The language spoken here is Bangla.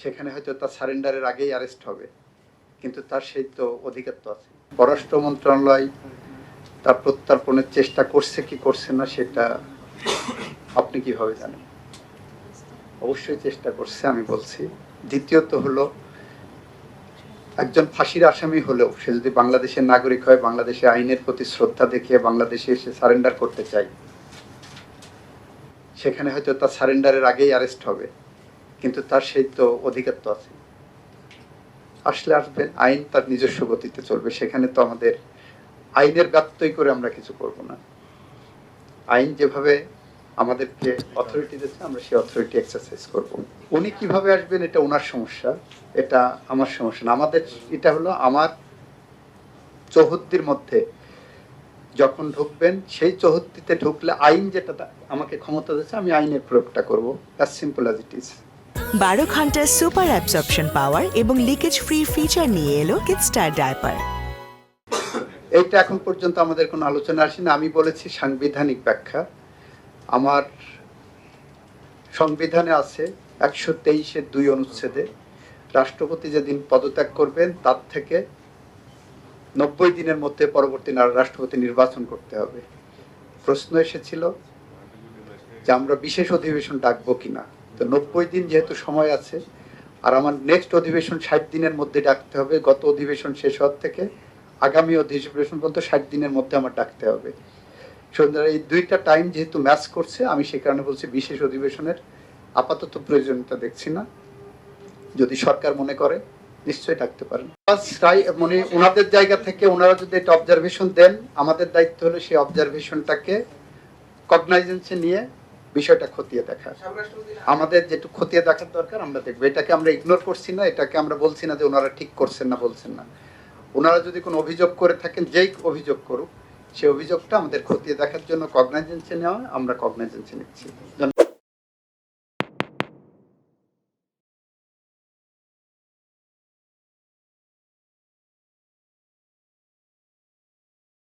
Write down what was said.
সেখানে হয়তো তার সারেন্ডারের আগেই অ্যারেস্ট হবে, কিন্তু তার সেই তো অধিকার তো আছে। পররাষ্ট্র মন্ত্রণালয় তার প্রত্যর্পণের চেষ্টা করছে কি করছে না সেটা আপনি কিভাবে জানেন? অবশ্যই চেষ্টা করছে, আমি বলছি। দ্বিতীয়ত হলো, একজন ফাঁসির আসামি হলেও সে যদি বাংলাদেশের নাগরিক হয়, বাংলাদেশে আইনের প্রতি শ্রদ্ধা দেখিয়ে বাংলাদেশে এসে সারেন্ডার করতে চায়, সেখানে হয়তো তার সারেন্ডারের আগেই অ্যারেস্ট হবে, কিন্তু তার সেই তো অধিকার তো আছে। আসলে আসবে, আইন তার নিজস্ব গতিতে চলবে, সেখানে তো আমাদের আইনের ব্যত্যয় করে আমরা কিছু করব না। আইন যেভাবে আমাদেরকে অথরিটি দিচ্ছে, আমরা সেই অথরিটি এক্সারসাইজ করব। উনি কিভাবে আসবেন এটা ওনার সমস্যা, এটা আমার সমস্যা না। আমাদের এটা হলো, আমার চৌহদ্দির মধ্যে যখন ঢুকবেন, সেই চৌহদ্দিতে ঢুকলে আইন যেটা আমাকে ক্ষমতা দিচ্ছে, আমি আইনের প্রয়োগটা করব। As simple as it is. 12 ঘন্টার সুপার অ্যাবসর্পশন পাওয়ার এবং লিকেজ ফ্রি ফিচার নিয়ে এলো কিডস্টার ডায়াপার। এইটা এখন পর্যন্ত আমাদের কোনো আলোচনা আসেনি। আমি বলেছি সাংবিধানিক ব্যাখ্যা। আমার সংবিধানে আছে 123-এর 2 অনুচ্ছেদে রাষ্ট্রপতি যেদিন পদত্যাগ করবেন তার থেকে 90 দিনের মধ্যে পরবর্তী রাষ্ট্রপতি নির্বাচন করতে হবে। প্রশ্ন এসেছিল যে আমরা বিশেষ অধিবেশন ডাকবো কিনা। তো 90 দিন যেহেতু সময় আছে, আর আমার নেক্সট অধিবেশন 60 দিনের মধ্যে ডাকতে হবে। গত অধিবেশন শেষ হওয়ার থেকে আগামী অধিবেশন পর্যন্ত 60 দিনের মধ্যে আমার ডাকতে হবে। সুতরাং এই দুইটা টাইম যেহেতু ম্যাচ করছে, আমি সে কারণে বলছি বিশেষ অধিবেশনের আপাতত প্রয়োজনীয়তা দেখছি না। যদি সরকার মনে করে নিশ্চয়ই ডাকতে পারেন। মানে ওনাদের জায়গা থেকে ওনারা যদি একটা অবজারভেশন দেন, আমাদের দায়িত্ব হলো সেই অবজারভেশনটাকে কগনাইজেন্সে নিয়ে বিষয়টা খতিয়ে দেখা। আমাদের যেটুকু খতিয়ে দেখার দরকার আমরা দেখবো। এটাকে আমরা ইগনোর করছি না, এটাকে আমরা বলছি না যে ওনারা ঠিক করছেন না, বলছেন না। ওনারা যদি কোনো অভিযোগ করে থাকেন, যেই অভিযোগ করুক, সেই অভিযোগটা আমাদের খতিয়ে দেখার জন্য কগনাইজেন্সে নেওয়া, আমরা কগনাইজেন্সে নিচ্ছি।